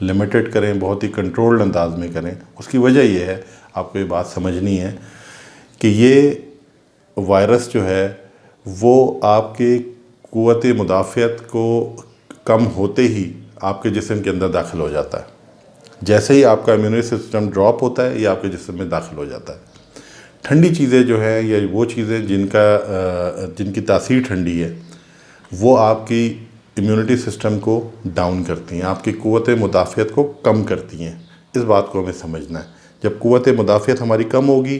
Limited کریں، بہت ہی controlled انداز میں کریں۔ اس کی وجہ یہ ہے، آپ کو یہ بات سمجھنی ہے کہ یہ وائرس جو ہے وہ آپ کے قوت مدافعت کو کم ہوتے ہی آپ کے جسم کے اندر داخل ہو جاتا ہے۔ جیسے ہی آپ کا امیونٹی سسٹم ڈراپ ہوتا ہے، یہ آپ کے جسم میں داخل ہو جاتا ہے۔ ٹھنڈی چیزیں جو ہیں یا وہ چیزیں جن کی تاثیر ٹھنڈی ہے، وہ آپ کی امیونٹی سسٹم کو ڈاؤن کرتی ہیں، آپ کی قوت مدافعت کو کم کرتی ہیں۔ اس بات کو ہمیں سمجھنا ہے۔ جب قوت مدافعت ہماری کم ہوگی،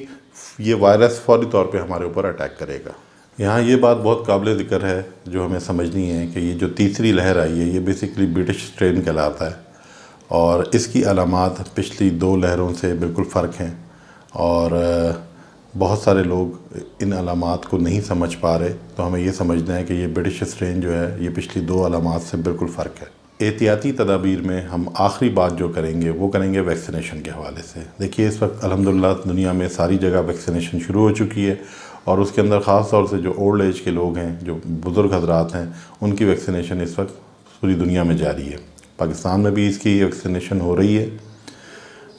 یہ وائرس فوری طور پہ ہمارے اوپر اٹیک کرے گا۔ یہاں یہ بات بہت قابل ذکر ہے جو ہمیں سمجھنی ہے کہ یہ جو تیسری لہر آئی ہے، یہ بیسیکلی برٹش اسٹرین کہلاتا ہے، اور اس کی علامات پچھلی 2 لہروں سے بالکل فرق ہیں، اور بہت سارے لوگ ان علامات کو نہیں سمجھ پا رہے۔ تو ہمیں یہ سمجھنا ہے کہ یہ برٹش اسٹرین جو ہے یہ پچھلی 2 علامات سے بالکل فرق ہے۔ احتیاطی تدابیر میں ہم آخری بات جو کریں گے وہ کریں گے ویکسینیشن کے حوالے سے۔ دیکھیے اس وقت الحمدللہ دنیا میں ساری جگہ ویکسینیشن شروع ہو چکی ہے، اور اس کے اندر خاص طور سے جو اولڈ ایج کے لوگ ہیں، جو بزرگ حضرات ہیں، ان کی ویکسینیشن اس وقت پوری دنیا میں جاری ہے۔ پاکستان میں بھی اس کی ویکسینیشن ہو رہی ہے۔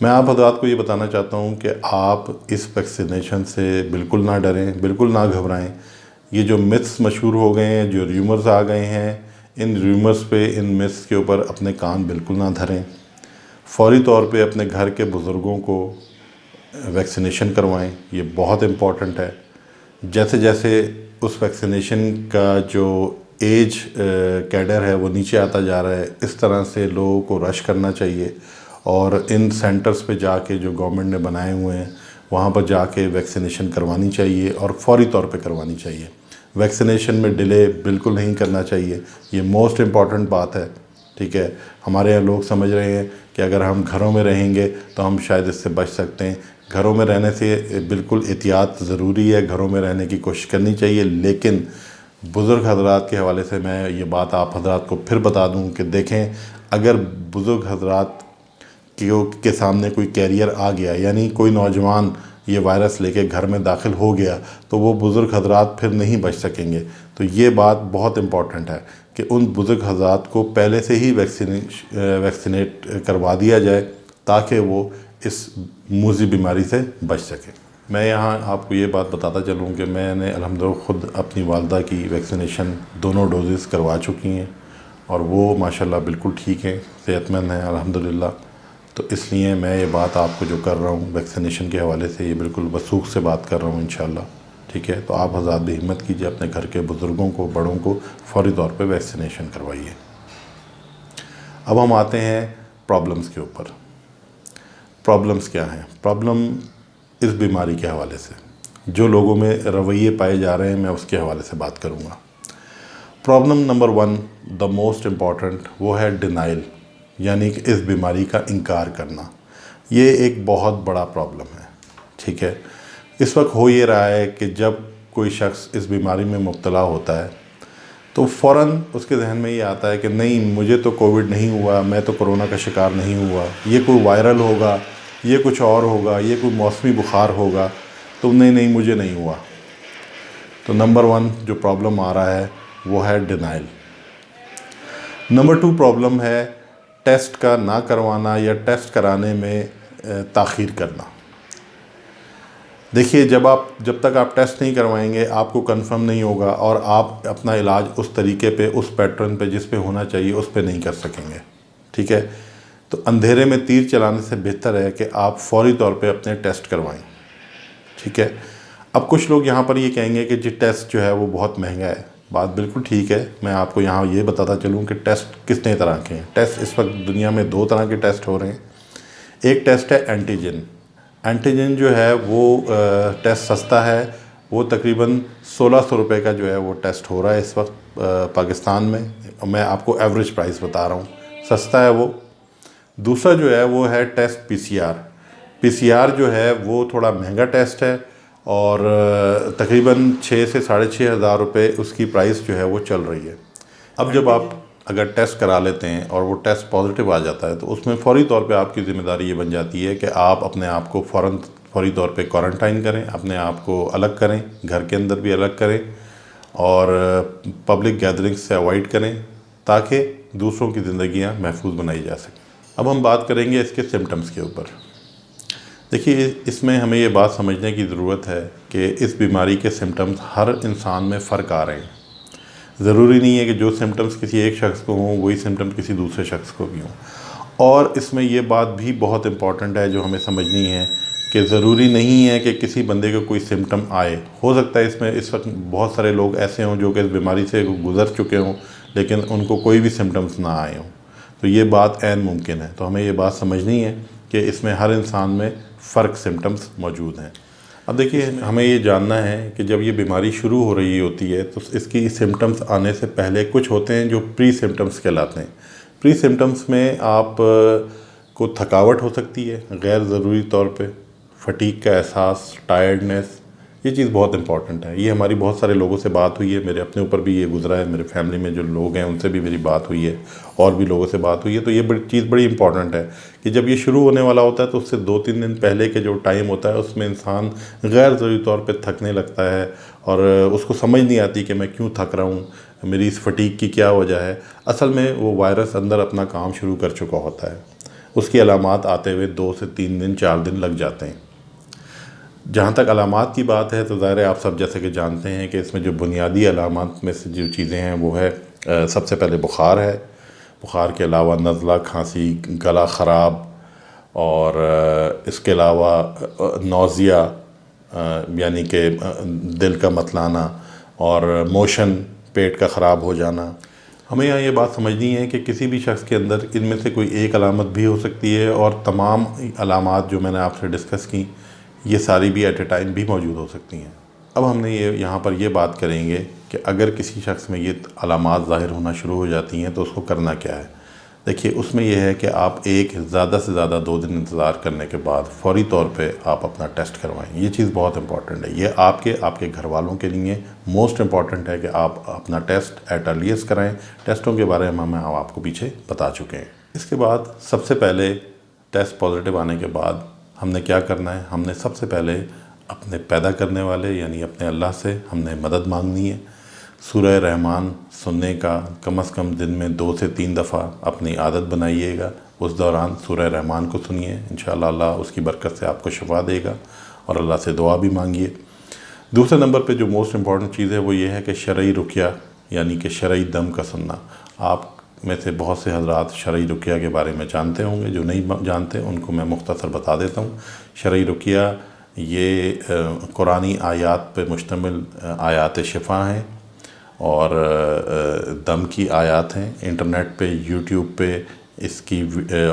میں آپ حضرات کو یہ بتانا چاہتا ہوں کہ آپ اس ویکسینیشن سے بالکل نہ ڈریں، بالکل نہ گھبرائیں۔ یہ جو متس مشہور ہو گئے ہیں، جو ریومرز آ گئے ہیں، ان ریومرز پہ، ان متس کے اوپر اپنے کان بالکل نہ دھریں۔ فوری طور پہ اپنے گھر کے بزرگوں کو ویکسینیشن کروائیں، یہ بہت امپورٹنٹ ہے۔ جیسے جیسے اس ویکسینیشن کا جو ایج کیڈر ہے وہ نیچے آتا جا رہا ہے، اس طرح سے لوگوں کو رش کرنا چاہیے، اور ان سینٹرز پہ جا کے جو گورنمنٹ نے بنائے ہوئے ہیں وہاں پر جا کے ویکسینیشن کروانی چاہیے، اور فوری طور پہ کروانی چاہیے۔ ویکسینیشن میں ڈیلے بالکل نہیں کرنا چاہیے، یہ موسٹ امپورٹنٹ بات ہے، ٹھیک ہے۔ ہمارے یہاں لوگ سمجھ رہے ہیں کہ اگر ہم گھروں میں رہیں گے تو ہم شاید اس سے بچ سکتے ہیں۔ گھروں میں رہنے سے بالکل احتیاط ضروری ہے، گھروں میں رہنے کی کوشش کرنی چاہیے، لیکن بزرگ حضرات کے حوالے سے میں یہ بات آپ حضرات کو پھر بتا دوں کہ دیکھیں، اگر بزرگ حضرات کے سامنے کوئی کیریئر آ گیا، یعنی کوئی نوجوان یہ وائرس لے کے گھر میں داخل ہو گیا، تو وہ بزرگ حضرات پھر نہیں بچ سکیں گے۔ تو یہ بات بہت امپورٹنٹ ہے کہ ان بزرگ حضرات کو پہلے سے ہی ویکسینیٹ کروا دیا جائے تاکہ وہ اس موذی بیماری سے بچ سکیں۔ میں یہاں آپ کو یہ بات بتاتا چلوں کہ میں نے الحمدللہ خود اپنی والدہ کی ویکسینیشن دونوں ڈوزز کروا چکی ہیں، اور وہ ماشاءاللہ بالکل ٹھیک ہیں، صحت مند ہیں الحمدللہ۔ تو اس لیے میں یہ بات آپ کو جو کر رہا ہوں ویکسینیشن کے حوالے سے، یہ بالکل وثوق سے بات کر رہا ہوں انشاءاللہ، ٹھیک ہے۔ تو آپ حضرات بھی ہمت کیجیے، اپنے گھر کے بزرگوں کو، بڑوں کو فوری طور پہ ویکسینیشن کروائیے۔ اب ہم آتے ہیں پرابلمز کے اوپر۔ پرابلمز کیا ہیں؟ پرابلم اس بیماری کے حوالے سے جو لوگوں میں رویے پائے جا رہے ہیں، میں اس کے حوالے سے بات کروں گا۔ Problem number 1، the most important, وہ ہے ڈینائل، یعنی کہ اس بیماری کا انکار کرنا۔ یہ ایک بہت بڑا پرابلم ہے، ٹھیک ہے۔ اس وقت ہو یہ رہا ہے کہ جب کوئی شخص اس بیماری میں مبتلا ہوتا ہے تو فوراً اس کے ذہن میں یہ آتا ہے کہ نہیں، مجھے تو کووڈ نہیں ہوا، میں تو کرونا کا شکار نہیں ہوا، یہ کوئی وائرل ہوگا، یہ کچھ اور ہوگا، یہ کوئی موسمی بخار ہوگا، تو نہیں مجھے نہیں ہوا۔ تو نمبر 1 جو پرابلم آ رہا ہے وہ ہے ڈینائل۔ نمبر 2 پرابلم ہے ٹیسٹ کا نہ کروانا یا ٹیسٹ کرانے میں تاخیر کرنا۔ دیکھیے، جب تک آپ ٹیسٹ نہیں کروائیں گے آپ کو کنفرم نہیں ہوگا، اور آپ اپنا علاج اس طریقے پہ، اس پیٹرن پہ جس پہ ہونا چاہیے اس پہ نہیں کر سکیں گے، ٹھیک ہے۔ تو اندھیرے میں تیر چلانے سے بہتر ہے کہ آپ فوری طور پہ اپنے ٹیسٹ کروائیں، ٹھیک ہے۔ اب کچھ لوگ یہاں پر یہ کہیں گے کہ جی ٹیسٹ جو ہے وہ بہت مہنگا ہے۔ بات بالکل ٹھیک ہے۔ میں آپ کو یہاں یہ بتاتا چلوں کہ ٹیسٹ کتنے طرح کے ہیں۔ ٹیسٹ اس وقت دنیا میں 2 طرح کے ٹیسٹ ہو رہے ہیں۔ ایک ٹیسٹ ہے اینٹیجن۔ اینٹیجن جو ہے وہ ٹیسٹ سستا ہے، وہ تقریباً 1600 روپے کا جو ہے وہ ٹیسٹ ہو رہا ہے اس وقت پاکستان میں۔ میں آپ کو ایوریج پرائس بتا رہا ہوں، سستا ہے وہ۔ دوسرا جو ہے وہ ہے ٹیسٹ پی سی آر۔ پی سی آر جو ہے وہ تھوڑا مہنگا ٹیسٹ ہے، اور تقریباً 6 سے 6,500 ہزار روپے اس کی پرائس جو ہے وہ چل رہی ہے۔ اب جب آپ اگر ٹیسٹ کرا لیتے ہیں اور وہ ٹیسٹ پازیٹیو آ جاتا ہے تو اس میں فوری طور پہ آپ کی ذمہ داری یہ بن جاتی ہے کہ آپ اپنے آپ کو فوری طور پہ کوارنٹائن کریں، اپنے آپ کو الگ کریں، گھر کے اندر بھی الگ کریں، اور پبلک گیدرنگ سے اوائڈ کریں تاکہ دوسروں کی زندگیاں محفوظ بنائی جا سکیں۔ اب ہم بات کریں گے اس کے سمٹمز کے اوپر۔ دیکھیے اس میں ہمیں یہ بات سمجھنے کی ضرورت ہے کہ اس بیماری کے سمٹمز ہر انسان میں فرق آ رہے ہیں۔ ضروری نہیں ہے کہ جو سمٹمز کسی ایک شخص کو ہوں وہی سمٹمز کسی دوسرے شخص کو بھی ہوں۔ اور اس میں یہ بات بھی بہت امپورٹنٹ ہے جو ہمیں سمجھنی ہے کہ ضروری نہیں ہے کہ کسی بندے کو کوئی سمٹم آئے۔ ہو سکتا ہے اس میں اس وقت بہت سارے لوگ ایسے ہوں جو کہ اس بیماری سے گزر چکے ہوں لیکن ان کو کوئی بھی سمٹمز نہ آئے ہوں، تو یہ بات عین ممکن ہے۔ تو ہمیں یہ بات سمجھنی ہے کہ اس میں ہر انسان میں فرق سمٹمز موجود ہیں۔ اب دیکھیے ہمیں یہ جاننا ہے کہ جب یہ بیماری شروع ہو رہی ہوتی ہے تو اس کی سمٹمز آنے سے پہلے کچھ ہوتے ہیں جو پری سمٹمز کہلاتے ہیں۔ پری سمٹمز میں آپ کو تھکاوٹ ہو سکتی ہے غیر ضروری طور پہ، فٹیگ کا احساس، ٹائرڈنیس، یہ چیز بہت امپورٹنٹ ہے۔ یہ ہماری بہت سارے لوگوں سے بات ہوئی ہے، میرے اپنے اوپر بھی یہ گزرا ہے، میرے فیملی میں جو لوگ ہیں ان سے بھی میری بات ہوئی ہے اور بھی لوگوں سے بات ہوئی ہے۔ تو یہ چیز بڑی امپورٹنٹ ہے کہ جب یہ شروع ہونے والا ہوتا ہے تو اس سے 2-3 دن پہلے کے جو ٹائم ہوتا ہے اس میں انسان غیر ضروری طور پہ تھکنے لگتا ہے اور اس کو سمجھ نہیں آتی کہ میں کیوں تھک رہا ہوں، میری اس فٹیگ کی کیا وجہ ہے۔ اصل میں وہ وائرس اندر اپنا کام شروع کر چکا ہوتا ہے، اس کی علامات آتے ہوئے 2 سے 3 دن 4 دن لگ جاتے ہیں۔ جہاں تک علامات کی بات ہے تو ظاہر ہے آپ سب جیسے کہ جانتے ہیں کہ اس میں جو بنیادی علامات میں سے جو چیزیں ہیں وہ ہے سب سے پہلے بخار ہے، بخار کے علاوہ نزلہ، کھانسی، گلا خراب، اور اس کے علاوہ نوزیا یعنی کہ دل کا متلانا اور موشن، پیٹ کا خراب ہو جانا۔ ہمیں یہاں یہ بات سمجھنی ہے کہ کسی بھی شخص کے اندر ان میں سے کوئی ایک علامت بھی ہو سکتی ہے اور تمام علامات جو میں نے آپ سے ڈسکس کی یہ ساری بھی ایٹ اے ٹائم بھی موجود ہو سکتی ہیں۔ اب ہم نے یہاں پر یہ بات کریں گے کہ اگر کسی شخص میں یہ علامات ظاہر ہونا شروع ہو جاتی ہیں تو اس کو کرنا کیا ہے۔ دیکھیے اس میں یہ ہے کہ آپ زیادہ سے زیادہ 2 دن انتظار کرنے کے بعد فوری طور پہ آپ اپنا ٹیسٹ کروائیں۔ یہ چیز بہت امپورٹنٹ ہے، یہ آپ کے گھر والوں کے لیے موسٹ امپورٹنٹ ہے کہ آپ اپنا ٹیسٹ ایٹ ارلیسٹ کرائیں۔ ٹیسٹوں کے بارے میں ہم آپ کو پیچھے بتا چکے ہیں۔ اس کے بعد سب سے پہلے ٹیسٹ پازیٹیو آنے کے بعد ہم نے کیا کرنا ہے، ہم نے سب سے پہلے اپنے پیدا کرنے والے یعنی اپنے اللہ سے ہم نے مدد مانگنی ہے۔ سورہ رحمان سننے کا کم از کم دن میں 2 سے 3 دفعہ اپنی عادت بنائیے گا۔ اس دوران سورہ رحمان کو سنیے، انشاءاللہ اللہ اس کی برکت سے آپ کو شفا دے گا، اور اللہ سے دعا بھی مانگیے۔ دوسرے نمبر پہ جو موسٹ امپورٹنٹ چیز ہے وہ یہ ہے کہ شرعی رقیہ یعنی کہ شرعی دم کا سننا۔ آپ میں سے بہت سے حضرات شرعی رقیہ کے بارے میں جانتے ہوں گے، جو نہیں جانتے ان کو میں مختصر بتا دیتا ہوں۔ شرعی رقیہ یہ قرآنی آیات پہ مشتمل آیات شفا ہیں اور دم کی آیات ہیں۔ انٹرنیٹ پہ، یوٹیوب پہ اس کی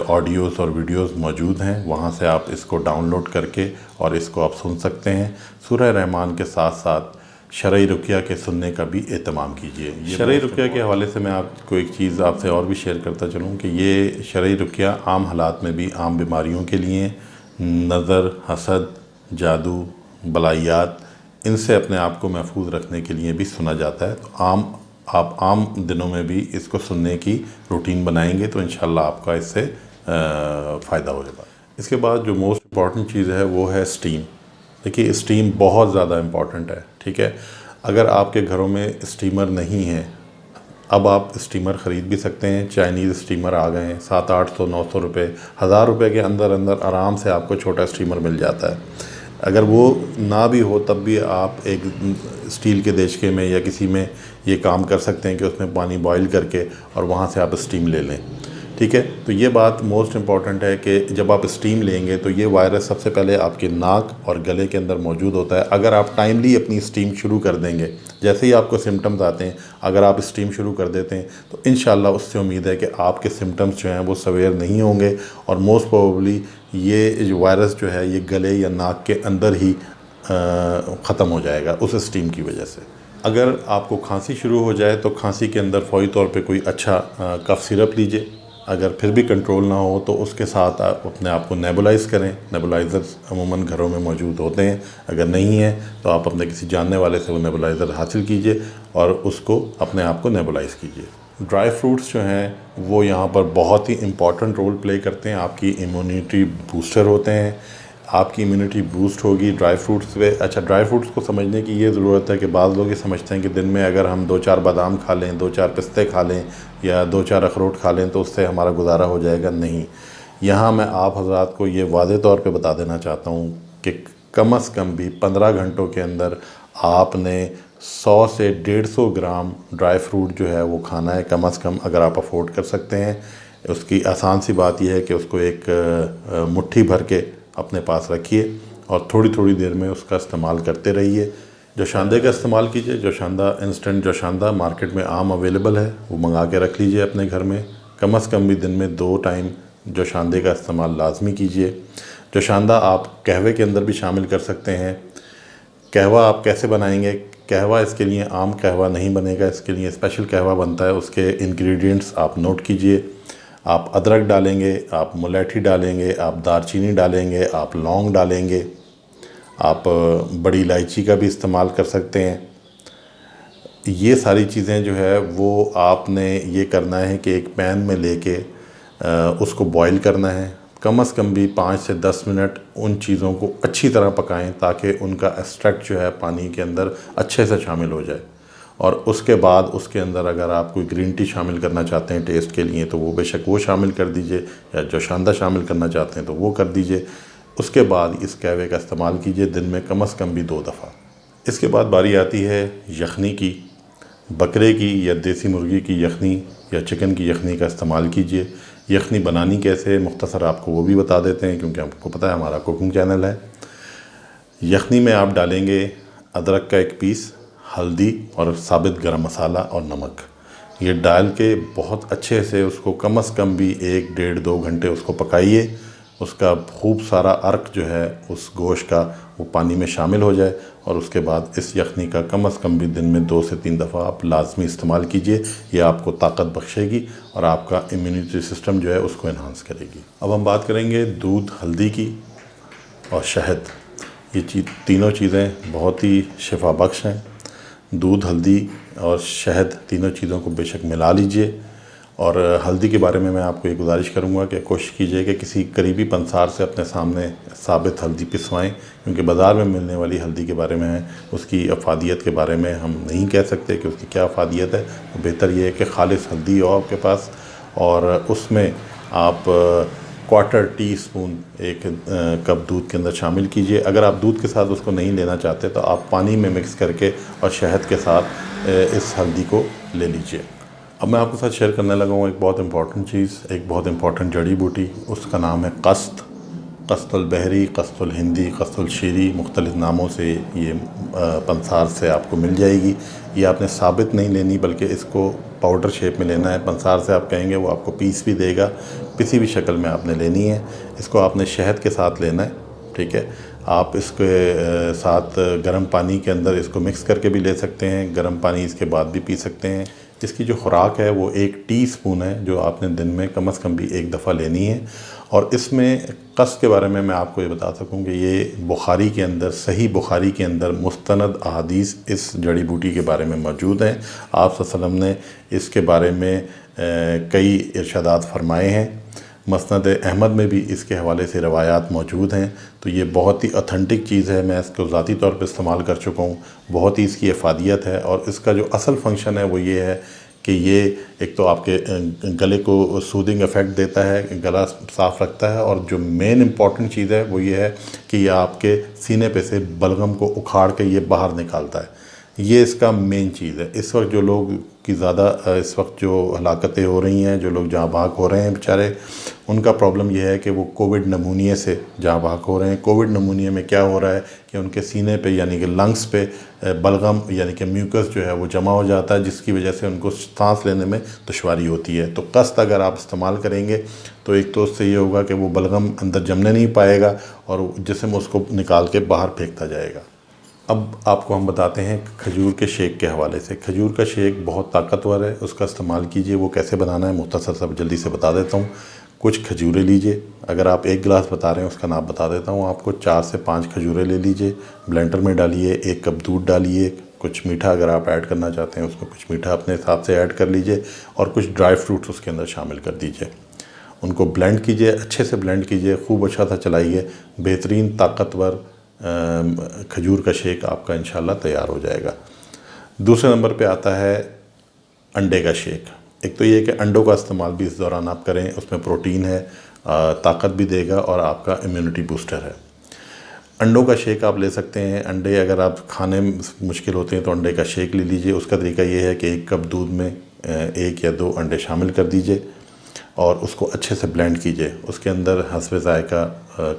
آڈیوز اور ویڈیوز موجود ہیں، وہاں سے آپ اس کو ڈاؤن لوڈ کر کے اور اس کو آپ سن سکتے ہیں۔ سورہ رحمان کے ساتھ ساتھ شرعی رقیہ کے سننے کا بھی اہتمام کیجیے۔ شرعی رقیہ کے حوالے سے میں آپ کو ایک چیز آپ سے اور بھی شیئر کرتا چلوں کہ یہ شرعی رقیہ عام حالات میں بھی عام بیماریوں کے لیے، نظر، حسد، جادو، بلائیات، ان سے اپنے آپ کو محفوظ رکھنے کے لیے بھی سنا جاتا ہے۔ تو آپ عام دنوں میں بھی اس کو سننے کی روٹین بنائیں گے تو انشاءاللہ آپ کا اس سے فائدہ ہوگا۔ اس کے بعد جو موسٹ امپورٹنٹ چیز ہے وہ ہے اسٹیم۔ دیکھیے اسٹیم بہت زیادہ امپورٹنٹ ہے، ٹھیک ہے۔ اگر آپ کے گھروں میں اسٹیمر نہیں ہے، اب آپ اسٹیمر خرید بھی سکتے ہیں۔ چائنیز اسٹیمر آ گئے ہیں، 700-800-900 روپے، 1000 روپے کے اندر آرام سے آپ کو چھوٹا اسٹیمر مل جاتا ہے۔ اگر وہ نہ بھی ہو تب بھی آپ ایک اسٹیل کے دیچکے میں یا کسی میں یہ کام کر سکتے ہیں کہ اس میں پانی بوائل کر کے اور وہاں سے آپ اسٹیم لے لیں، ٹھیک ہے۔ تو یہ بات موسٹ امپورٹنٹ ہے کہ جب آپ اسٹیم لیں گے تو یہ وائرس سب سے پہلے آپ کے ناک اور گلے کے اندر موجود ہوتا ہے۔ اگر آپ ٹائملی اپنی اسٹیم شروع کر دیں گے، جیسے ہی آپ کو سمٹمز آتے ہیں اگر آپ اسٹیم شروع کر دیتے ہیں تو انشاءاللہ اس سے امید ہے کہ آپ کے سمٹمز جو ہیں وہ سویئر نہیں ہوں گے، اور موسٹ پروبیبلی یہ جو وائرس جو ہے یہ گلے یا ناک کے اندر ہی ختم ہو جائے گا اس اسٹیم کی وجہ سے۔ اگر آپ کو کھانسی شروع ہو جائے تو کھانسی کے اندر فوری طور پہ کوئی اچھا کف سرپ لیجئے۔ اگر پھر بھی کنٹرول نہ ہو تو اس کے ساتھ آپ اپنے آپ کو نیبولائز کریں۔ نیبولائزرز عموماً گھروں میں موجود ہوتے ہیں، اگر نہیں ہے تو آپ اپنے کسی جاننے والے سے وہ نیبولائزر حاصل کیجئے اور اس کو اپنے آپ کو نیبولائز کیجئے۔ ڈرائی فروٹس جو ہیں وہ یہاں پر بہت ہی امپورٹنٹ رول پلے کرتے ہیں، آپ کی امیونٹی بوسٹر ہوتے ہیں۔ آپ کی امیونٹی بوسٹ ہوگی ڈرائی فروٹس پہ۔ اچھا، ڈرائی فروٹس کو سمجھنے کی یہ ضرورت ہے کہ بعض لوگ یہ سمجھتے ہیں کہ دن میں اگر ہم 2-4 بادام کھا لیں، 2-4 پستے کھا لیں یا 2-4 اخروٹ کھا لیں تو اس سے ہمارا گزارا ہو جائے گا۔ نہیں، یہاں میں آپ حضرات کو یہ واضح طور پہ بتا دینا چاہتا ہوں کہ کم از کم بھی 15 گھنٹوں کے اندر آپ نے 100 سے 150 گرام ڈرائی فروٹ جو ہے وہ کھانا ہے کم از کم، اگر آپ افورڈ کر سکتے ہیں۔ اس کی آسان سی بات یہ ہے کہ اس کو ایک مٹھی بھر کے اپنے پاس رکھیے اور تھوڑی تھوڑی دیر میں اس کا استعمال کرتے رہیے۔ جوشاندے کا استعمال کیجئے، جوشاندہ انسٹنٹ جوشاندہ مارکیٹ میں عام اویلیبل ہے، وہ منگا کے رکھ لیجئے اپنے گھر میں۔ کم از کم بھی دن میں 2 ٹائم جوشاندے کا استعمال لازمی کیجئے۔ جوشاندہ آپ قہوے کے اندر بھی شامل کر سکتے ہیں۔ قہوہ آپ کیسے بنائیں گے؟ قہوہ اس کے لیے عام قہوہ نہیں بنے گا، اس کے لیے اسپیشل قہوہ بنتا ہے۔ اس کے انگریڈینٹس آپ نوٹ کیجئے۔ آپ ادرک ڈالیں گے، آپ ملیٹھی ڈالیں گے، آپ دار چینی ڈالیں گے، آپ لونگ ڈالیں گے، آپ بڑی الائچی کا بھی استعمال کر سکتے ہیں۔ یہ ساری چیزیں جو ہے وہ آپ نے یہ کرنا ہے کہ ایک پین میں لے کے اس کو بوائل کرنا ہے۔ کم از کم بھی 5 سے 10 منٹ ان چیزوں کو اچھی طرح پکائیں تاکہ ان کا ایکسٹریکٹ جو ہے پانی کے اندر اچھے سے شامل ہو جائے۔ اور اس کے بعد اس کے اندر اگر آپ کوئی گرین ٹی شامل کرنا چاہتے ہیں ٹیسٹ کے لیے تو وہ بے شک وہ شامل کر دیجئے، یا جوشاندہ شامل کرنا چاہتے ہیں تو وہ کر دیجئے۔ اس کے بعد اس قہوے کا استعمال کیجئے دن میں کم از کم بھی 2 دفعہ۔ اس کے بعد باری آتی ہے یخنی کی۔ بکرے کی یا دیسی مرغی کی یخنی یا چکن کی یخنی کا استعمال کیجئے۔ یخنی بنانی کیسے، مختصر آپ کو وہ بھی بتا دیتے ہیں کیونکہ آپ کو پتہ ہے ہمارا کوکنگ چینل ہے۔ یخنی میں آپ ڈالیں گے ادرک کا 1 پیس، ہلدی اور ثابت گرم مسالہ اور نمک۔ یہ ڈال کے بہت اچھے سے اس کو کم از کم بھی 1 ڈیڑھ 2 گھنٹے اس کو پکائیے۔ اس کا خوب سارا عرق جو ہے اس گوشت کا وہ پانی میں شامل ہو جائے، اور اس کے بعد اس یخنی کا کم از کم بھی دن میں 2 سے 3 دفعہ آپ لازمی استعمال کیجئے۔ یہ آپ کو طاقت بخشے گی اور آپ کا امیونٹی سسٹم جو ہے اس کو انہانس کرے گی۔ اب ہم بات کریں گے دودھ، ہلدی کی اور شہد۔ یہ تینوں چیزیں بہت ہی شفا بخش ہیں۔ دودھ، ہلدی اور شہد تینوں چیزوں کو بے شک ملا لیجئے۔ اور ہلدی کے بارے میں آپ کو یہ گزارش کروں گا کہ کوشش کیجئے کہ کسی قریبی پنسار سے اپنے سامنے ثابت ہلدی پسوائیں، کیونکہ بازار میں ملنے والی ہلدی کے بارے میں اس کی افادیت کے بارے میں ہم نہیں کہہ سکتے کہ اس کی کیا افادیت ہے۔ بہتر یہ ہے کہ خالص ہلدی ہو آپ کے پاس، اور اس میں آپ 1/4 ٹی اسپون 1 کپ دودھ کے اندر شامل کیجئے۔ اگر آپ دودھ کے ساتھ اس کو نہیں لینا چاہتے تو آپ پانی میں مکس کر کے اور شہد کے ساتھ اس ہلدی کو لے لیجئے۔ اب میں آپ کے ساتھ شیئر کرنے لگا ہوں ایک بہت امپورٹنٹ چیز، ایک بہت امپورٹنٹ جڑی بوٹی، اس کا نام ہے قسط۔ قسط البحری، قسط الہندی، قسط الشیری، مختلف ناموں سے یہ پنسار سے آپ کو مل جائے گی۔ یہ آپ نے ثابت نہیں لینی بلکہ اس کو پاؤڈر شیپ میں لینا ہے۔ پنسار سے آپ کہیں گے وہ آپ کو پیس بھی دے گا، پسی ہوئی شکل میں آپ نے لینی ہے۔ اس کو آپ نے شہد کے ساتھ لینا ہے، ٹھیک ہے۔ آپ اس کے ساتھ گرم پانی کے اندر اس کو مکس کر کے بھی لے سکتے ہیں، گرم پانی اس کے بعد بھی پی سکتے ہیں۔ اس کی جو خوراک ہے وہ 1 ٹی اسپون ہے جو آپ نے دن میں کم از کم بھی 1 دفعہ لینی ہے۔ اور اس میں قسط کے بارے میں آپ کو یہ بتا سکوں کہ یہ بخاری کے اندر، صحیح بخاری کے اندر مستند احادیث اس جڑی بوٹی کے بارے میں موجود ہیں۔ آپ صلی اللہ علیہ وسلم نے اس کے بارے میں کئی ارشادات فرمائے ہیں۔ مسند احمد میں بھی اس کے حوالے سے روایات موجود ہیں۔ تو یہ بہت ہی اتھینٹک چیز ہے، میں اس کو ذاتی طور پہ استعمال کر چکا ہوں، بہت ہی اس کی افادیت ہے۔ اور اس کا جو اصل فنکشن ہے وہ یہ ہے کہ یہ ایک تو آپ کے گلے کو سودنگ افیکٹ دیتا ہے، گلا صاف رکھتا ہے، اور جو مین امپورٹنٹ چیز ہے وہ یہ ہے کہ یہ آپ کے سینے پہ سے بلغم کو اکھاڑ کے یہ باہر نکالتا ہے۔ یہ اس کا مین چیز ہے۔ اس وقت جو لوگ کی زیادہ اس وقت جو ہلاکتیں ہو رہی ہیں، جو لوگ جاں بحق ہو رہے ہیں بیچارے، ان کا پرابلم یہ ہے کہ وہ کووڈ نمونیے سے جاں بحق ہو رہے ہیں۔ کووڈ نمونیے میں کیا ہو رہا ہے کہ ان کے سینے پہ یعنی کہ لنگس پہ بلغم یعنی کہ میوکس جو ہے وہ جمع ہو جاتا ہے، جس کی وجہ سے ان کو سانس لینے میں دشواری ہوتی ہے۔ تو قسط اگر آپ استعمال کریں گے تو ایک تو اس سے یہ ہوگا کہ وہ بلغم اندر جمنے نہیں پائے گا اور جسم اس کو نکال کے باہر پھینکتا جائے گا۔ اب آپ کو ہم بتاتے ہیں کھجور کے شیک کے حوالے سے۔ کھجور کا شیک بہت طاقتور ہے، اس کا استعمال کیجئے۔ وہ کیسے بنانا ہے مختصر سا جلدی سے بتا دیتا ہوں۔ کچھ کھجوریں لیجئے، اگر آپ 1 گلاس بتا رہے ہیں اس کا نام بتا دیتا ہوں آپ کو۔ 4 سے 5 کھجوریں لے لیجئے، بلینڈر میں ڈالیے، 1 کپ دودھ ڈالیے، کچھ میٹھا اگر آپ ایڈ کرنا چاہتے ہیں اس میں کچھ میٹھا اپنے حساب سے ایڈ کر لیجئے، اور کچھ ڈرائی فروٹس اس کے اندر شامل کر دیجئے۔ ان کو بلینڈ کیجئے، اچھے سے بلینڈ کیجئے، خوب اچھا سا چلائیے۔ بہترین طاقتور کھجور کا شیک آپ کا انشاءاللہ تیار ہو جائے گا۔ دوسرے نمبر پہ آتا ہے انڈے کا شیک۔ ایک تو یہ کہ انڈوں کا استعمال بھی اس دوران آپ کریں، اس میں پروٹین ہے، طاقت بھی دے گا اور آپ کا امیونٹی بوسٹر ہے۔ انڈوں کا شیک آپ لے سکتے ہیں۔ انڈے اگر آپ کھانے مشکل ہوتے ہیں تو انڈے کا شیک لے لیجئے۔ اس کا طریقہ یہ ہے کہ 1 کپ دودھ میں 1 یا 2 انڈے شامل کر دیجئے اور اس کو اچھے سے بلینڈ کیجئے۔ اس کے اندر حسب ذائقہ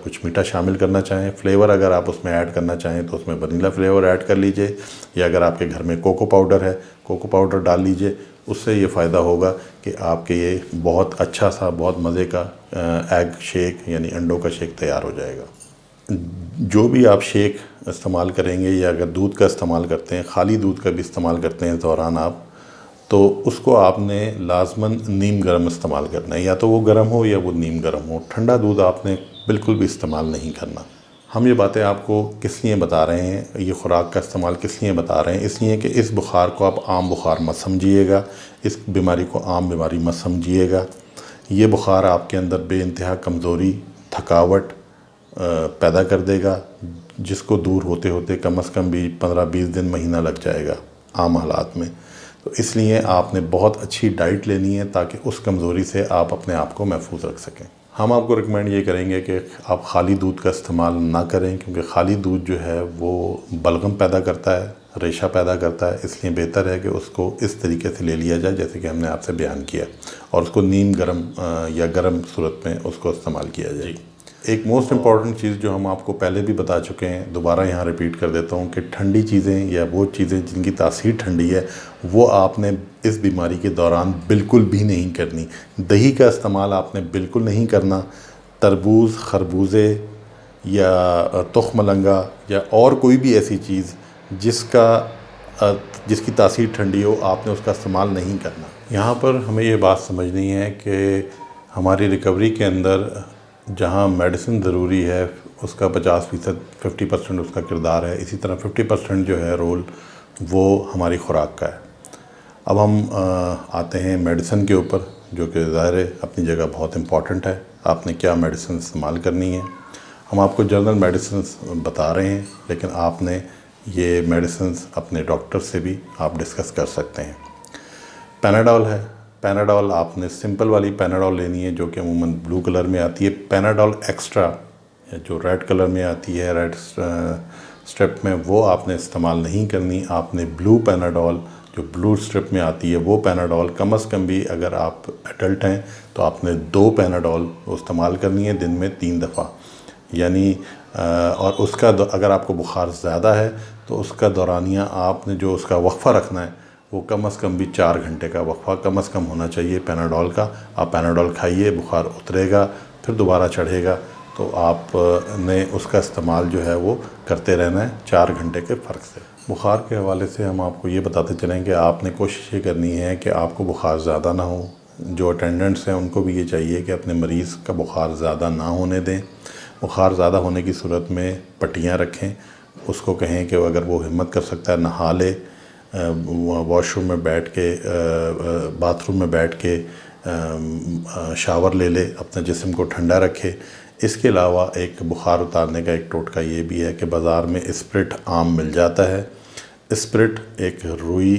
کچھ میٹھا شامل کرنا چاہیں، فلیور اگر آپ اس میں ایڈ کرنا چاہیں تو اس میں ونیلا فلیور ایڈ کر لیجئے، یا اگر آپ کے گھر میں کوکو پاؤڈر ہے کوکو پاؤڈر ڈال لیجئے۔ اس سے یہ فائدہ ہوگا کہ آپ کے یہ بہت اچھا سا بہت مزے کا ایگ شیک یعنی انڈوں کا شیک تیار ہو جائے گا۔ جو بھی آپ شیک استعمال کریں گے یا اگر دودھ کا استعمال کرتے ہیں، خالی دودھ کا بھی استعمال کرتے ہیں دوران آپ، تو اس کو آپ نے لازماً نیم گرم استعمال کرنا ہے، یا تو وہ گرم ہو یا وہ نیم گرم ہو۔ ٹھنڈا دودھ آپ نے بالکل بھی استعمال نہیں کرنا۔ ہم یہ باتیں آپ کو کس لیے بتا رہے ہیں، یہ خوراک کا استعمال کس لیے بتا رہے ہیں؟ اس لیے کہ اس بخار کو آپ عام بخار مت سمجھیے گا، اس بیماری کو عام بیماری مت سمجھیے گا۔ یہ بخار آپ کے اندر بے انتہا کمزوری، تھکاوٹ پیدا کر دے گا، جس کو دور ہوتے ہوتے کم از کم بھی 15-20 دن مہینہ لگ جائے گا عام حالات میں۔ تو اس لیے آپ نے بہت اچھی ڈائٹ لینی ہے تاکہ اس کمزوری سے آپ اپنے آپ کو محفوظ رکھ سکیں۔ ہم آپ کو ریکمینڈ یہ کریں گے کہ آپ خالی دودھ کا استعمال نہ کریں، کیونکہ خالی دودھ جو ہے وہ بلغم پیدا کرتا ہے، ریشہ پیدا کرتا ہے۔ اس لیے بہتر ہے کہ اس کو اس طریقے سے لے لیا جائے جیسے کہ ہم نے آپ سے بیان کیا، اور اس کو نیم گرم یا گرم صورت میں اس کو استعمال کیا جائے۔ ایک موسٹ امپورٹنٹ چیز جو ہم آپ کو پہلے بھی بتا چکے ہیں، دوبارہ یہاں ریپیٹ کر دیتا ہوں کہ ٹھنڈی چیزیں یا وہ چیزیں جن کی تاثیر ٹھنڈی ہے وہ آپ نے اس بیماری کے دوران بالکل بھی نہیں کرنی۔ دہی کا استعمال آپ نے بالکل نہیں کرنا۔ تربوز، خربوزے یا تخم مرنگا یا اور کوئی بھی ایسی چیز جس کی تاثیر ٹھنڈی ہو، آپ نے اس کا استعمال نہیں کرنا۔ یہاں پر ہمیں یہ بات سمجھنی ہے کہ ہماری ریکوری کے اندر جہاں میڈیسن ضروری ہے اس کا 50%، 50% اس کا کردار ہے، اسی طرح 50% جو ہے رول وہ ہماری خوراک کا ہے۔ اب ہم آتے ہیں میڈیسن کے اوپر، جو کہ ظاہر ہے اپنی جگہ بہت امپورٹنٹ ہے، آپ نے کیا میڈیسن استعمال کرنی ہے۔ ہم آپ کو جنرل میڈیسنز بتا رہے ہیں، لیکن آپ نے یہ میڈیسنز اپنے ڈاکٹر سے بھی آپ ڈسکس کر سکتے ہیں۔ پیناڈول ہے، پیناڈول آپ نے سمپل والی پیناڈول لینی ہے جو کہ عموماً بلو کلر میں آتی ہے۔ پیناڈول ایکسٹرا جو ریڈ کلر میں آتی ہے، ریڈ اسٹرپ میں، وہ آپ نے استعمال نہیں کرنی۔ آپ نے بلو پیناڈول جو بلو اسٹرپ میں آتی ہے وہ پیناڈول کم از کم بھی اگر آپ ایڈلٹ ہیں تو آپ نے 2 پیناڈول استعمال کرنی ہے دن میں 3 دفعہ، یعنی اور اس کا اگر آپ کو بخار زیادہ ہے تو اس کا دورانیہ آپ نے جو اس کا وقفہ رکھنا ہے وہ کم از کم بھی 4 گھنٹے کا وقفہ کم از کم ہونا چاہیے پیناڈول کا۔ آپ پیناڈول کھائیے، بخار اترے گا، پھر دوبارہ چڑھے گا، تو آپ نے اس کا استعمال جو ہے وہ کرتے رہنا ہے 4 گھنٹے کے فرق سے۔ بخار کے حوالے سے ہم آپ کو یہ بتاتے چلیں کہ آپ نے کوشش یہ کرنی ہے کہ آپ کو بخار زیادہ نہ ہو۔ جو اٹینڈنٹس ہیں ان کو بھی یہ چاہیے کہ اپنے مریض کا بخار زیادہ نہ ہونے دیں۔ بخار زیادہ ہونے کی صورت میں پٹیاں رکھیں، اس کو کہیں کہ اگر وہ ہمت کر سکتا ہے نہا لے، واش روم میں بیٹھ کے، باتھ روم میں بیٹھ کے شاور لے لے، اپنے جسم کو ٹھنڈا رکھے۔ اس کے علاوہ ایک بخار اتارنے کا ایک ٹوٹکا یہ بھی ہے کہ بازار میں اسپرٹ عام مل جاتا ہے۔ اسپرٹ ایک روئی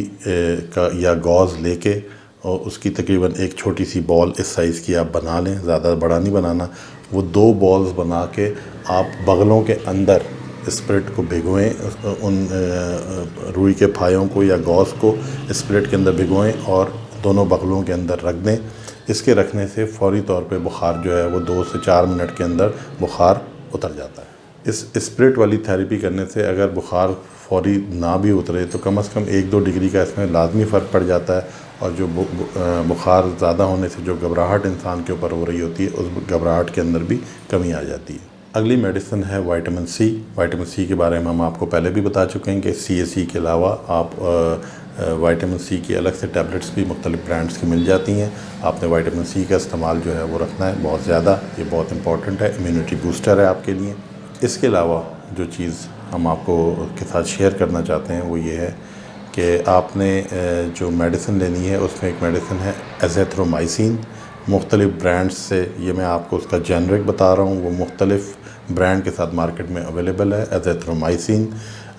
کا یا گوز لے کے، اور اس کی تقریباً ایک چھوٹی سی بال اس سائز کی آپ بنا لیں، زیادہ بڑا نہیں بنانا۔ وہ 2 بالز بنا کے آپ بغلوں کے اندر اسپرٹ کو بھگوئیں، ان روئی کے پھایوں کو یا گوز کو اسپرٹ کے اندر بھگوئیں اور دونوں بغلوں کے اندر رکھ دیں۔ اس کے رکھنے سے فوری طور پہ بخار جو ہے وہ 2 سے 4 منٹ کے اندر بخار اتر جاتا ہے۔ اس اسپرٹ والی تھیراپی کرنے سے اگر بخار فوری نہ بھی اترے تو کم از کم 1-2 ڈگری کا اس میں لازمی فرق پڑ جاتا ہے، اور جو بخار زیادہ ہونے سے جو گھبراہٹ انسان کے اوپر ہو رہی ہوتی ہے اس گھبراہٹ کے اندر بھی کمی آ جاتی ہے۔ اگلی میڈیسن ہے وائٹامن سی۔ وائٹامن سی کے بارے میں ہم آپ کو پہلے بھی بتا چکے ہیں کہ CAC کے علاوہ آپ وائٹامن سی کی الگ سے ٹیبلٹس بھی مختلف برانڈس کی مل جاتی ہیں۔ آپ نے وائٹامن سی کا استعمال جو ہے وہ رکھنا ہے بہت زیادہ، یہ بہت امپورٹنٹ ہے، امیونٹی بوسٹر ہے آپ کے لیے۔ اس کے علاوہ جو چیز ہم آپ کو کے ساتھ شیئر کرنا چاہتے ہیں وہ یہ ہے کہ آپ نے جو میڈیسن لینی ہے اس میں ایک میڈیسن ہے ایزیتھرومائسین۔ مختلف برانڈس سے، یہ میں آپ کو اس کا جنرک بتا رہا ہوں، وہ مختلف برانڈ کے ساتھ مارکیٹ میں اویلیبل ہے۔ ایزیتھرومائسین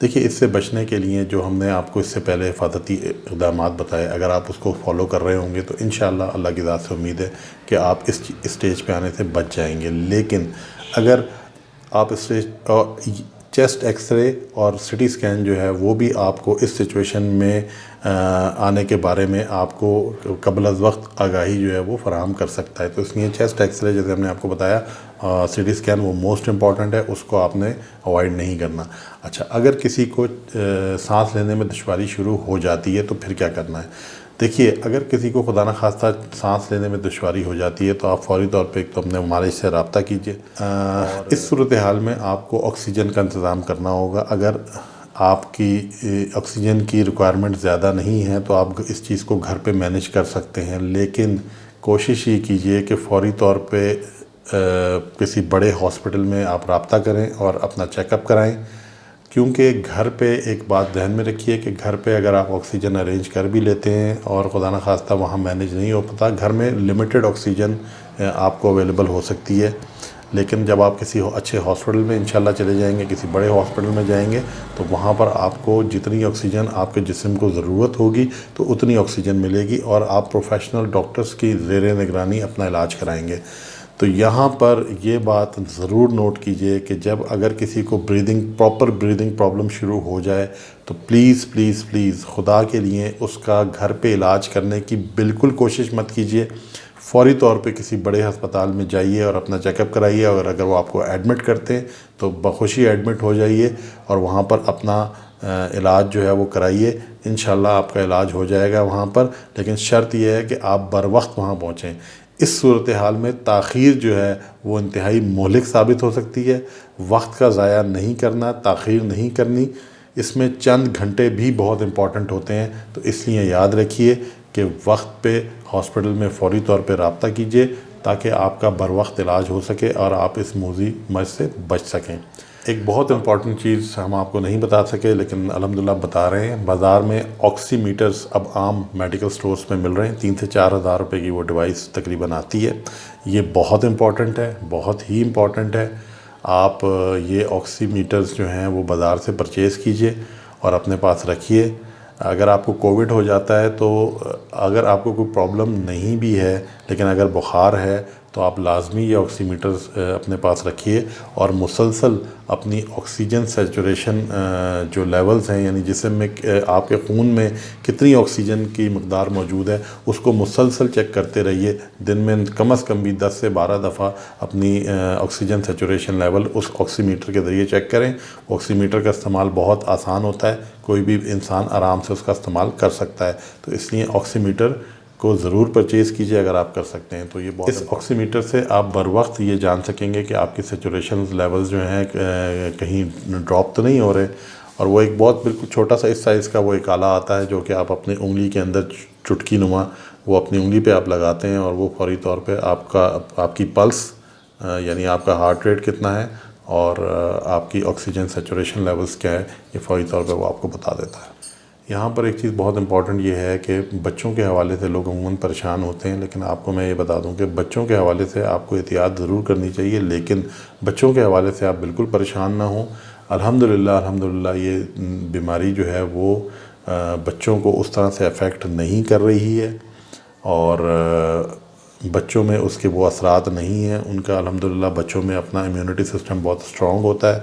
دیکھیے اس سے بچنے کے لیے جو ہم نے آپ کو اس سے پہلے حفاظتی اقدامات بتائے، اگر آپ اس کو فالو کر رہے ہوں گے تو انشاءاللہ اللہ کی ذات سے امید ہے کہ آپ اس اسٹیج پہ آنے سے بچ جائیں گے۔ لیکن اگر آپ چیسٹ ایکس رے اور سی ٹی اسکین جو ہے وہ بھی آپ کو اس سچویشن میں آنے کے بارے میں آپ کو قبل از وقت آگاہی جو ہے وہ فراہم کر سکتا ہے۔ تو اس لیے چیسٹ ایکس رے جیسے ہم نے آپ کو بتایا، سی ٹی اسکین وہ موسٹ امپورٹنٹ ہے، اس کو آپ نے اوائڈ نہیں کرنا۔ اچھا، اگر کسی کو سانس لینے میں دشواری شروع ہو جاتی ہے تو پھر کیا کرنا ہے؟ دیکھیے اگر کسی کو خدا نخواستہ سانس لینے میں دشواری ہو جاتی ہے تو آپ فوری طور پہ ایک تو اپنے معالج سے رابطہ کیجیے۔ اس صورتحال میں آپ کو آکسیجن کا انتظام کرنا ہوگا۔ اگر آپ کی آکسیجن کی ریکوائرمنٹ زیادہ نہیں ہے تو آپ اس چیز کو گھر پہ مینیج کر سکتے ہیں، لیکن کوشش یہ کیجیے کہ فوری طور پہ کسی بڑے ہاسپٹل میں آپ رابطہ کریں اور اپنا چیک اپ کرائیں، کیونکہ گھر پہ ایک بات ذہن میں رکھیے کہ گھر پہ اگر آپ آکسیجن ارینج کر بھی لیتے ہیں اور خدا نخواستہ وہاں مینیج نہیں ہو پاتا، گھر میں لمیٹڈ آکسیجن آپ کو اویلیبل ہو سکتی ہے، لیکن جب آپ کسی اچھے ہاسپٹل میں انشاءاللہ چلے جائیں گے، کسی بڑے ہاسپٹل میں جائیں گے تو وہاں پر آپ کو جتنی آکسیجن آپ کے جسم کو ضرورت ہوگی تو اتنی آکسیجن ملے گی اور آپ پروفیشنل ڈاکٹرز کی زیر نگرانی اپنا علاج کرائیں گے۔ تو یہاں پر یہ بات ضرور نوٹ کیجئے کہ جب اگر کسی کو پراپر بریدنگ پرابلم شروع ہو جائے تو پلیز پلیز پلیز خدا کے لیے اس کا گھر پہ علاج کرنے کی بالکل کوشش مت کیجئے۔ فوری طور پہ کسی بڑے ہسپتال میں جائیے اور اپنا چیک اپ کرائیے، اور اگر وہ آپ کو ایڈمٹ کرتے ہیں تو بخوشی ایڈمٹ ہو جائیے اور وہاں پر اپنا علاج جو ہے وہ کرائیے۔ انشاءاللہ آپ کا علاج ہو جائے گا وہاں پر، لیکن شرط یہ ہے کہ آپ بر وقت وہاں پہنچیں۔ اس صورتحال میں تاخیر جو ہے وہ انتہائی مہلک ثابت ہو سکتی ہے۔ وقت کا ضائع نہیں کرنا، تاخیر نہیں کرنی، اس میں چند گھنٹے بھی بہت امپورٹنٹ ہوتے ہیں۔ تو اس لیے یاد رکھیے کہ وقت پہ ہاسپٹل میں فوری طور پہ رابطہ کیجیے تاکہ آپ کا بر وقت علاج ہو سکے اور آپ اس موذی مرض سے بچ سکیں۔ ایک بہت امپورٹنٹ چیز ہم آپ کو نہیں بتا سکے لیکن الحمدللہ بتا رہے ہیں، بازار میں آکسی میٹرز اب عام میڈیکل سٹورز میں مل رہے ہیں، 3 سے 4 ہزار روپے کی وہ ڈیوائس تقریباً آتی ہے۔ یہ بہت امپورٹنٹ ہے، بہت ہی امپورٹنٹ ہے۔ آپ یہ آکسی میٹرز جو ہیں وہ بازار سے پرچیز کیجئے اور اپنے پاس رکھیے۔ اگر آپ کو کووڈ ہو جاتا ہے تو اگر آپ کو کوئی پرابلم نہیں بھی ہے لیکن اگر بخار ہے تو آپ لازمی یہ آکسی میٹرز اپنے پاس رکھیے اور مسلسل اپنی آکسیجن سیچوریشن جو لیولز ہیں، یعنی جسم میں آپ کے خون میں کتنی آکسیجن کی مقدار موجود ہے اس کو مسلسل چیک کرتے رہیے۔ دن میں کم از کم بھی 10 سے 12 دفعہ اپنی آکسیجن سیچوریشن لیول اس آکسی میٹر کے ذریعے چیک کریں۔ آکسی میٹر کا استعمال بہت آسان ہوتا ہے، کوئی بھی انسان آرام سے اس کا استعمال کر سکتا ہے، تو اس لیے آکسی میٹر کو ضرور پرچیز کیجئے اگر آپ کر سکتے ہیں تو یہ بہت۔ اس آکسی میٹر سے آپ بر وقت یہ جان سکیں گے کہ آپ کی سیچوریشن لیولز جو ہیں کہیں ڈراپ تو نہیں ہو رہے، اور وہ ایک بہت بالکل چھوٹا سا اس سائز کا وہ ایک آلہ آتا ہے جو کہ آپ اپنی انگلی کے اندر چٹکی نما وہ اپنی انگلی پہ آپ لگاتے ہیں اور وہ فوری طور پہ آپ کی پلس یعنی آپ کا ہارٹ ریٹ کتنا ہے اور آپ کی آکسیجن سیچوریشن لیولز کیا ہے، یہ فوری طور پہ وہ آپ کو بتا دیتا ہے۔ یہاں پر ایک چیز بہت امپورٹنٹ یہ ہے کہ بچوں کے حوالے سے لوگ عموماً پریشان ہوتے ہیں، لیکن آپ کو میں یہ بتا دوں کہ بچوں کے حوالے سے آپ کو احتیاط ضرور کرنی چاہیے، لیکن بچوں کے حوالے سے آپ بالکل پریشان نہ ہوں۔ الحمدللہ یہ بیماری جو ہے وہ بچوں کو اس طرح سے افیکٹ نہیں کر رہی ہے اور بچوں میں اس کے وہ اثرات نہیں ہیں۔ ان کا الحمدللہ بچوں میں اپنا امیونٹی سسٹم بہت اسٹرانگ ہوتا ہے،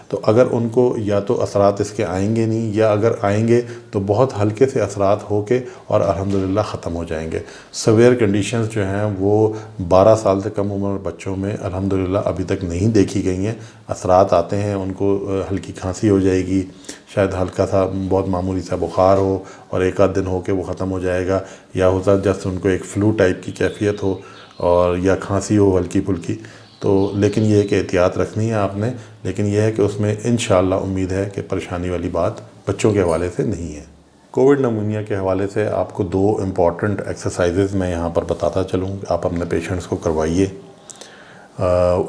تو اگر ان کو یا تو اثرات اس کے آئیں گے نہیں، یا اگر آئیں گے تو بہت ہلکے سے اثرات ہو کے اور الحمدللہ ختم ہو جائیں گے۔ سویئر کنڈیشنز جو ہیں وہ 12 سال سے کم عمر بچوں میں الحمدللہ ابھی تک نہیں دیکھی گئی ہیں۔ اثرات آتے ہیں، ان کو ہلکی کھانسی ہو جائے گی، شاید ہلکا سا بہت معمولی سا بخار ہو اور ایک آدھ دن ہو کے وہ ختم ہو جائے گا، یا ہوتا جیسے ان کو ایک فلو ٹائپ کی کیفیت ہو اور یا کھانسی ہو ہلکی پھلکی، تو لیکن یہ ہے کہ احتیاط رکھنی ہے آپ نے، لیکن یہ ہے کہ اس میں انشاءاللہ امید ہے کہ پریشانی والی بات بچوں کے حوالے سے نہیں ہے۔ کووڈ نمونیا کے حوالے سے آپ کو 2 امپورٹنٹ ایکسرسائزز میں یہاں پر بتاتا چلوں، آپ اپنے پیشنٹس کو کروائیے۔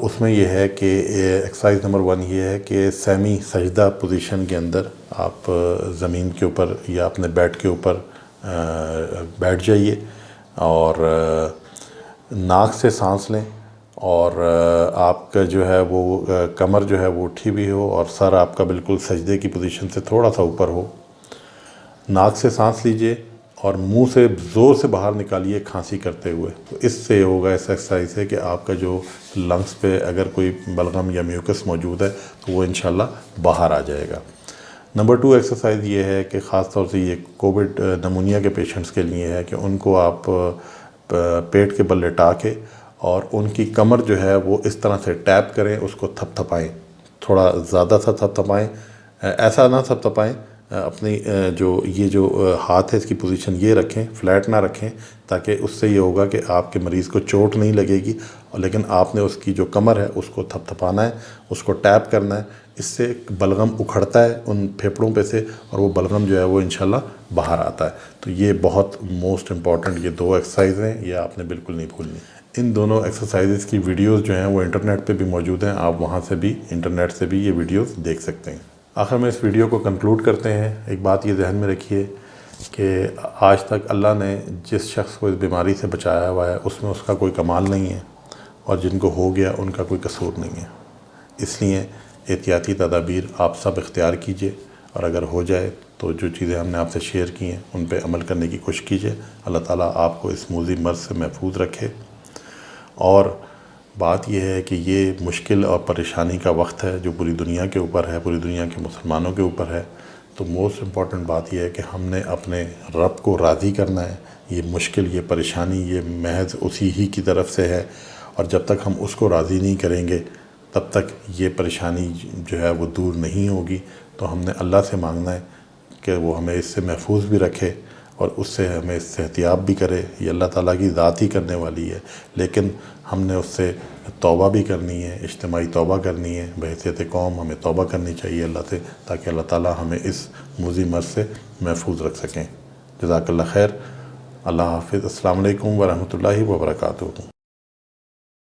اس میں یہ ہے کہ ایکسرسائز نمبر 1 یہ ہے کہ سیمی سجدہ پوزیشن کے اندر آپ زمین کے اوپر یا اپنے بیڈ کے اوپر بیٹھ جائیے اور ناک سے سانس لیں اور آپ کا جو ہے وہ کمر جو ہے وہ اٹھی بھی ہو اور سر آپ کا بالکل سجدے کی پوزیشن سے تھوڑا سا اوپر ہو. ناک سے سانس لیجئے اور منہ سے زور سے باہر نکالیے کھانسی کرتے ہوئے. تو اس سے ہوگا اس ایکسرسائز سے کہ آپ کا جو لنگس پہ اگر کوئی بلغم یا میوکس موجود ہے تو وہ انشاءاللہ باہر آ جائے گا. نمبر 2 ایکسرسائز یہ ہے کہ خاص طور سے یہ کووڈ نمونیا کے پیشنٹس کے لیے ہے کہ ان کو آپ پیٹ کے بل لٹا کے اور ان کی کمر جو ہے وہ اس طرح سے ٹیپ کریں، اس کو تھپ تھپائیں، تھوڑا زیادہ سا تھپ تھپائیں. ایسا نہ تھپ تھپائیں، اپنی جو ہاتھ ہے اس کی پوزیشن یہ رکھیں، فلیٹ نہ رکھیں، تاکہ اس سے یہ ہوگا کہ آپ کے مریض کو چوٹ نہیں لگے گی. لیکن آپ نے اس کی جو کمر ہے اس کو تھپ تھپانا ہے، اس کو ٹیپ کرنا ہے. اس سے بلغم اکھڑتا ہے ان پھیپھڑوں پہ سے اور وہ بلغم جو ہے وہ انشاءاللہ باہر آتا ہے. تو یہ بہت موسٹ امپورٹنٹ یہ 2 ایکسرسائز ہیں، یہ آپ نے بالکل نہیں بھولنی. ان دونوں ایکسرسائزز کی ویڈیوز جو ہیں وہ انٹرنیٹ پہ بھی موجود ہیں، آپ وہاں سے بھی انٹرنیٹ سے بھی یہ ویڈیوز دیکھ سکتے ہیں. آخر میں اس ویڈیو کو کنکلوڈ کرتے ہیں. ایک بات یہ ذہن میں رکھیے کہ آج تک اللہ نے جس شخص کو اس بیماری سے بچایا ہوا ہے اس میں اس کا کوئی کمال نہیں ہے، اور جن کو ہو گیا ان کا کوئی قصور نہیں ہے. اس لیے احتیاطی تدابیر آپ سب اختیار کیجئے، اور اگر ہو جائے تو جو چیزیں ہم نے آپ سے شیئر کی ہیں ان پہ عمل کرنے کی کوشش کیجئے. اللہ تعالیٰ آپ کو اس موذی مرض سے محفوظ رکھے. اور بات یہ ہے کہ یہ مشکل اور پریشانی کا وقت ہے جو پوری دنیا کے اوپر ہے، پوری دنیا کے مسلمانوں کے اوپر ہے. تو موسٹ امپورٹنٹ بات یہ ہے کہ ہم نے اپنے رب کو راضی کرنا ہے. یہ مشکل، یہ پریشانی، یہ محض اسی ہی کی طرف سے ہے، اور جب تک ہم اس کو راضی نہیں کریں گے تب تک یہ پریشانی جو ہے وہ دور نہیں ہوگی. تو ہم نے اللہ سے مانگنا ہے کہ وہ ہمیں اس سے محفوظ بھی رکھے اور اس سے ہمیں صحتیاب بھی کرے. یہ اللہ تعالیٰ کی ذات ہی کرنے والی ہے، لیکن ہم نے اس سے توبہ بھی کرنی ہے، اجتماعی توبہ کرنی ہے. بحیثیت قوم ہمیں توبہ کرنی چاہیے اللہ سے، تاکہ اللہ تعالیٰ ہمیں اس موذی مرض سے محفوظ رکھ سکیں. جزاک اللہ خیر. اللہ حافظ. السلام علیکم ورحمۃ اللہ وبرکاتہ.